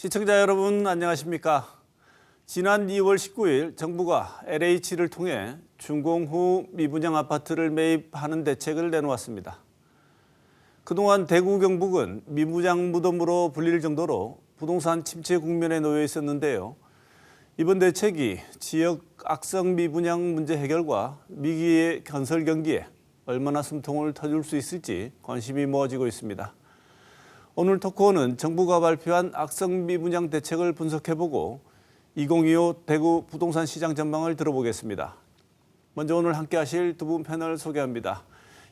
시청자 여러분 안녕하십니까? 지난 2월 19일 정부가 LH를 통해 준공 후 미분양 아파트를 매입하는 대책을 내놓았습니다. 그동안 대구 경북은 미분양 무덤으로 불릴 정도로 부동산 침체 국면에 놓여 있었는데요. 이번 대책이 지역 악성 미분양 문제 해결과 미기의 건설 경기에 얼마나 숨통을 터줄 수 있을지 관심이 모아지고 있습니다. 오늘 토크는 정부가 발표한 악성 미분양 대책을 분석해보고 2025 대구 부동산 시장 전망을 들어보겠습니다. 먼저 오늘 함께하실 두 분 패널 소개합니다.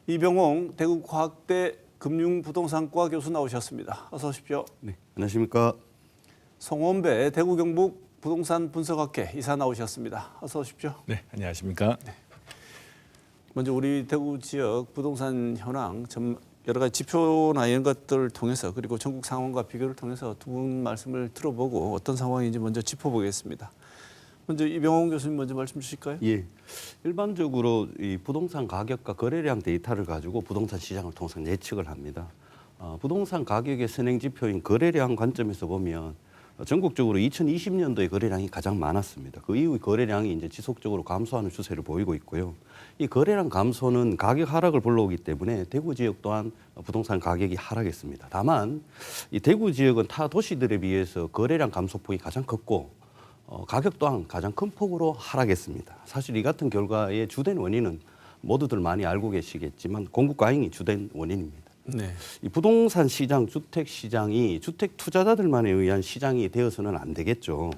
이병홍 대구과학대 금융부동산과 교수 나오셨습니다. 어서 오십시오. 네, 안녕하십니까. 송원배 대구 경북 부동산 분석학회 이사 나오셨습니다. 어서 오십시오. 네, 안녕하십니까. 네. 먼저 우리 대구 지역 부동산 현황 여러 가지 지표나 이런 것들을 통해서 그리고 전국 상황과 비교를 통해서 두 분 말씀을 들어보고 어떤 상황인지 먼저 짚어보겠습니다. 먼저 이병홍 교수님 먼저 말씀 주실까요? 예, 일반적으로 이 부동산 가격과 거래량 데이터를 가지고 부동산 시장을 통해서 예측을 합니다. 부동산 가격의 선행 지표인 거래량 관점에서 보면 전국적으로 2020년도에 거래량이 가장 많았습니다. 그 이후 거래량이 이제 지속적으로 감소하는 추세를 보이고 있고요. 이 거래량 감소는 가격 하락을 불러오기 때문에 대구 지역 또한 부동산 가격이 하락했습니다. 다만 이 대구 지역은 타 도시들에 비해서 거래량 감소폭이 가장 컸고 가격 또한 가장 큰 폭으로 하락했습니다. 사실 이 같은 결과의 주된 원인은 모두들 많이 알고 계시겠지만 공급 과잉이 주된 원인입니다. 네. 이 부동산 시장, 주택 시장이 주택 투자자들만에 의한 시장이 되어서는 안 되겠죠.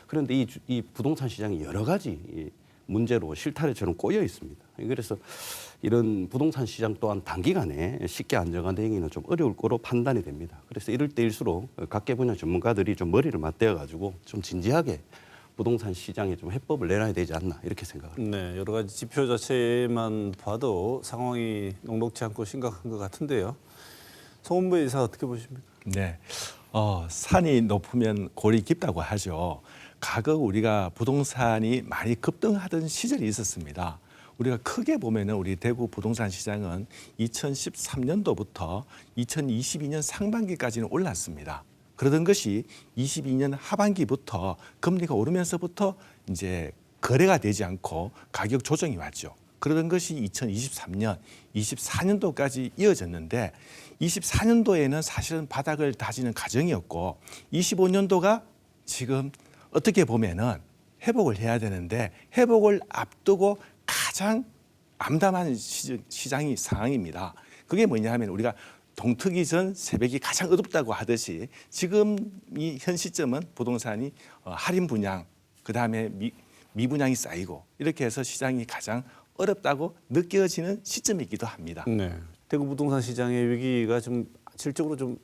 그런데 이 부동산 시장이 여러 가지 문제로 실타래처럼 꼬여 있습니다. 그래서 이런 부동산 시장 또한 단기간에 쉽게 안정화되기는 좀 어려울 거로 판단이 됩니다. 그래서 이럴 때일수록 각계 분야 전문가들이 좀 머리를 맞대어 가지고 좀 진지하게 부동산 시장에 좀 해법을 내놔야 되지 않나 이렇게 생각합니다. 네, 여러 가지 지표 자체만 봐도 상황이 녹록지 않고 심각한 것 같은데요. 송원배 이사 어떻게 보십니까? 네, 산이 높으면 골이 깊다고 하죠. 과거 우리가 부동산이 많이 급등하던 시절이 있었습니다. 우리가 크게 보면은 우리 대구 부동산 시장은 2013년도부터 2022년 상반기까지는 올랐습니다. 그러던 것이 22년 하반기부터 금리가 오르면서부터 이제 거래가 되지 않고 가격 조정이 왔죠. 그러던 것이 2023년, 24년도까지 이어졌는데 24년도에는 사실은 바닥을 다지는 과정이었고 25년도가 지금 어떻게 보면은 회복을 해야 되는데 회복을 앞두고 가장 암담한 시장이 상황입니다. 그게 뭐냐 하면 우리가 동트기 전 새벽이 가장 어둡다고 하듯이 지금 이 현 시점은 부동산이 할인 분양, 그다음에 미분양이 쌓이고 이렇게 해서 시장이 가장 어렵다고 느껴지는 시점이기도 합니다. 네. 대구 부동산 시장의 위기가 좀 실적으로 좀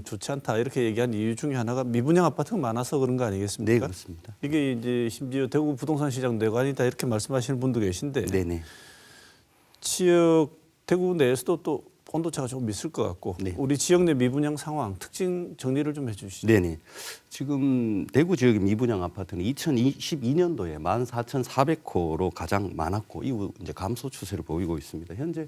좋지 않다 이렇게 얘기한 이유 중에 하나가 미분양 아파트가 많아서 그런 거 아니겠습니까? 네, 그렇습니다. 이게 이제 심지어 대구 부동산 시장 뇌관이다 이렇게 말씀하시는 분도 계신데 네네. 지역 대구 내에서도 또 온도차가 조금 있을 것 같고 네. 우리 지역 내 미분양 상황 특징 정리를 좀 해주시죠. 네네. 지금 대구 지역의 미분양 아파트는 2022년도에 14,400호로 가장 많았고 이후 이제 감소 추세를 보이고 있습니다. 현재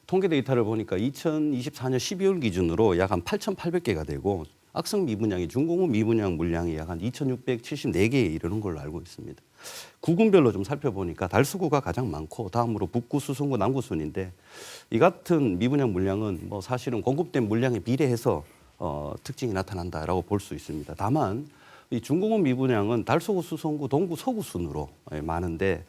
통계 데이터를 보니까 2024년 12월 기준으로 약 한 8,800개가 되고 악성 미분양이 준공후 미분양 물량이 약 한 2,674개에 이르는 걸로 알고 있습니다. 구군별로 좀 살펴보니까 달서구가 가장 많고 다음으로 북구, 수성구, 남구 순인데 이 같은 미분양 물량은 뭐 사실은 공급된 물량에 비례해서 특징이 나타난다라고 볼 수 있습니다. 다만 이 준공후 미분양은 달서구, 수성구, 동구, 서구 순으로 많은데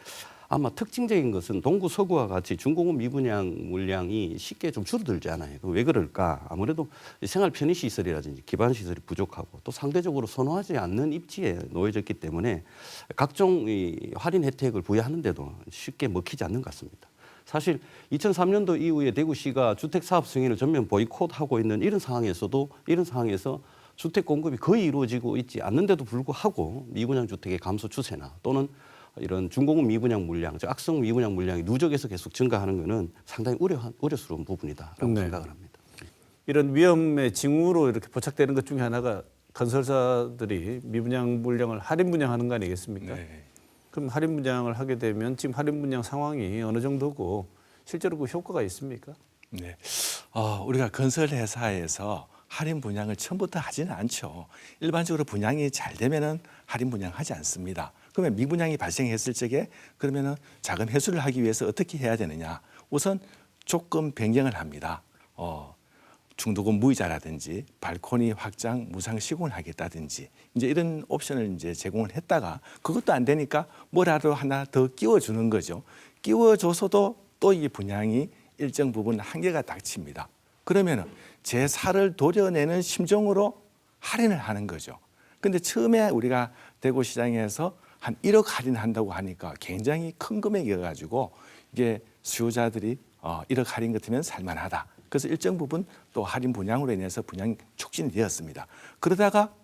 아마 특징적인 것은 동구, 서구와 같이 준공후 미분양 물량이 쉽게 좀 줄어들지 않아요. 왜 그럴까? 아무래도 생활 편의시설이라든지 기반시설이 부족하고 또 상대적으로 선호하지 않는 입지에 놓여졌기 때문에 각종 이 할인 혜택을 부여하는데도 쉽게 먹히지 않는 것 같습니다. 사실 2003년도 이후에 대구시가 주택사업 승인을 전면 보이콧하고 있는 이런 상황에서 주택 공급이 거의 이루어지고 있지 않는데도 불구하고 미분양 주택의 감소 추세나 또는 이런 준공후 미분양 물량, 즉 악성 미분양 물량이 누적해서 계속 증가하는 것은 상당히 우려스러운 부분이다라고 네. 생각을 합니다. 이런 위험의 징후로 이렇게 포착되는 것 중에 하나가 건설사들이 미분양 물량을 할인 분양하는 거 아니겠습니까? 네. 그럼 할인 분양을 하게 되면 지금 할인 분양 상황이 어느 정도고 실제로 그 효과가 있습니까? 네. 우리가 건설 회사에서 할인 분양을 처음부터 하지는 않죠. 일반적으로 분양이 잘 되면은 할인 분양하지 않습니다. 그러면 미분양이 발생했을 적에 그러면은 자금 회수를 하기 위해서 어떻게 해야 되느냐? 우선 조금 변경을 합니다. 중도금 무이자라든지 발코니 확장 무상 시공을 하겠다든지 이제 이런 옵션을 이제 제공을 했다가 그것도 안 되니까 뭐라도 하나 더 끼워주는 거죠. 끼워줘서도 또 이 분양이 일정 부분 한계가 닥칩니다. 그러면은 제 살을 도려내는 심정으로 할인을 하는 거죠. 근데 처음에 우리가 대구시장에서 한 1억 할인한다고 하니까 굉장히 큰 금액이어가지고 이게 수요자들이 1억 할인 같으면 살만하다. 그래서 일정 부분 또 할인 분양으로 인해서 분양 촉진이 되었습니다. 그러다가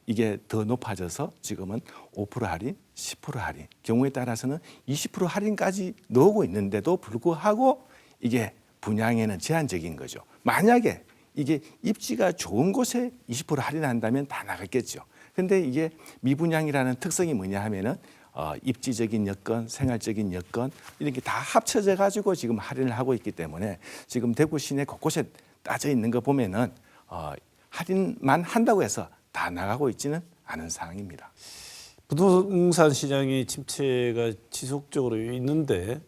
이게 더 높아져서 지금은 5% 할인, 10% 할인, 경우에 따라서는 20% 할인까지 넣고 있는데도 불구하고 이게 분양에는 제한적인 거죠. 만약에 이게 입지가 좋은 곳에 20% 할인한다면 다 나갔겠죠. 근데 이게 미분양이라는 특성이 뭐냐 하면은 입지적인 여건, 생활적인 여건 이런 게 다 합쳐져 가지고 지금 할인을 하고 있기 때문에 지금 대구 시내 곳곳에 따져 있는 거 보면은 할인만 한다고 해서 다 나가고 있지는 않은 상황입니다. 부동산 시장의 침체가 지속적으로 있는데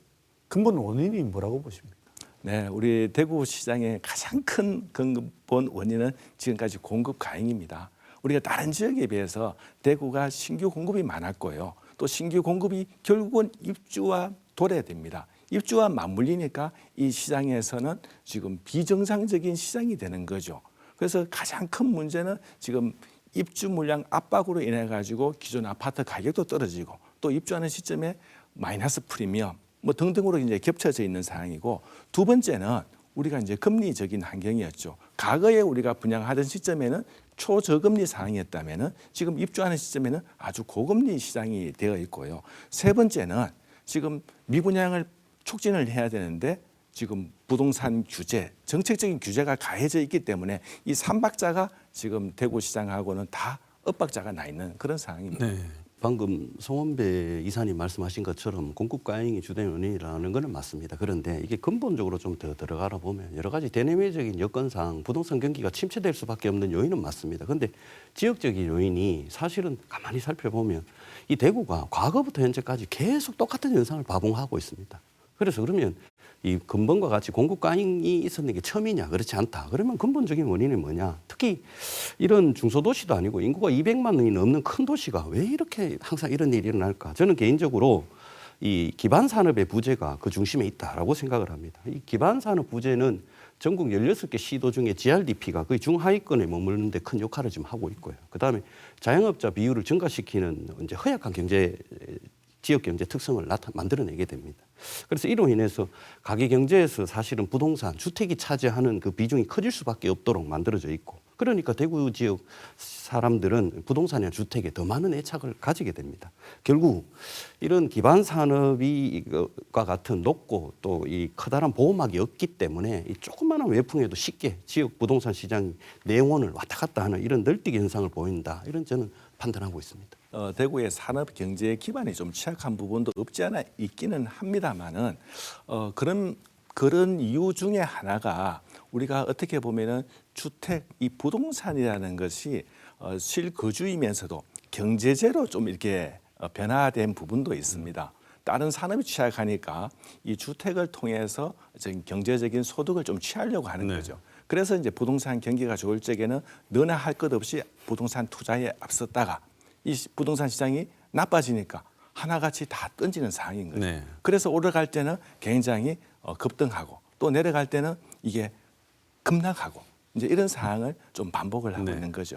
근본 원인이 뭐라고 보십니까? 네, 우리 대구 시장의 가장 큰 근본 원인은 지금까지 공급 과잉입니다. 우리가 다른 지역에 비해서 대구가 신규 공급이 많았고요. 또 신규 공급이 결국은 입주와 도래됩니다. 입주와 맞물리니까 이 시장에서는 지금 비정상적인 시장이 되는 거죠. 그래서 가장 큰 문제는 지금 입주 물량 압박으로 인해 가지고 기존 아파트 가격도 떨어지고 또 입주하는 시점에 마이너스 프리미엄 뭐 등등으로 이제 겹쳐져 있는 상황이고 두 번째는 우리가 이제 금리적인 환경이었죠. 과거에 우리가 분양하던 시점에는 초저금리 상황이었다면은 지금 입주하는 시점에는 아주 고금리 시장이 되어 있고요. 세 번째는 지금 미분양을 촉진을 해야 되는데 지금 부동산 규제, 정책적인 규제가 가해져 있기 때문에 이 삼박자가 지금 대구 시장하고는 다 엇박자가 나 있는 그런 상황입니다. 네. 방금 송원배 이사님 말씀하신 것처럼 공급 과잉이 주된 원인이라는 것은 맞습니다. 그런데 이게 근본적으로 좀 더 들어가라 보면 여러 가지 대내외적인 여건상 부동산 경기가 침체될 수밖에 없는 요인은 맞습니다. 그런데 지역적인 요인이 사실은 가만히 살펴보면 이 대구가 과거부터 현재까지 계속 똑같은 현상을 반복하고 있습니다. 그래서 그러면 이 근본과 같이 공급 과잉이 있었는 게 처음이냐? 그렇지 않다. 그러면 근본적인 원인이 뭐냐? 특히 이런 중소도시도 아니고 인구가 200만이 넘는 큰 도시가 왜 이렇게 항상 이런 일이 일어날까? 저는 개인적으로 이 기반 산업의 부재가 그 중심에 있다라고 생각을 합니다. 이 기반 산업 부재는 전국 16개 시도 중에 GRDP가 거의 중하위권에 머무르는 데 큰 역할을 지금 하고 있고요. 그다음에 자영업자 비율을 증가시키는 이제 허약한 지역 경제 특성을 만들어내게 됩니다. 그래서 이로 인해서 가계 경제에서 사실은 부동산, 주택이 차지하는 그 비중이 커질 수밖에 없도록 만들어져 있고, 그러니까 대구 지역 사람들은 부동산이나 주택에 더 많은 애착을 가지게 됩니다. 결국 이런 기반 산업과 같은 높고 또 이 커다란 보호막이 없기 때문에 이 조그마한 외풍에도 쉽게 지역 부동산 시장이 내원을 왔다 갔다 하는 이런 널뛰기 현상을 보인다. 이런 저는 판단하고 있습니다. 대구의 산업 경제 기반이 좀 취약한 부분도 없지 않아 있기는 합니다만은 그런 이유 중에 하나가 우리가 어떻게 보면은 주택 이 부동산이라는 것이 실거주이면서도 경제재로 좀 이렇게 변화된 부분도 있습니다. 다른 산업이 취약하니까 이 주택을 통해서 경제적인 소득을 좀 취하려고 하는 거죠. 그래서 이제 부동산 경기가 좋을 적에는 너나 할 것 없이 부동산 투자에 앞섰다가 이 부동산 시장이 나빠지니까 하나같이 다 던지는 상황인 거죠. 네. 그래서 올라갈 때는 굉장히 급등하고 또 내려갈 때는 이게 급락하고 이제 이런 상황을 좀 반복을 하고 있는 거죠.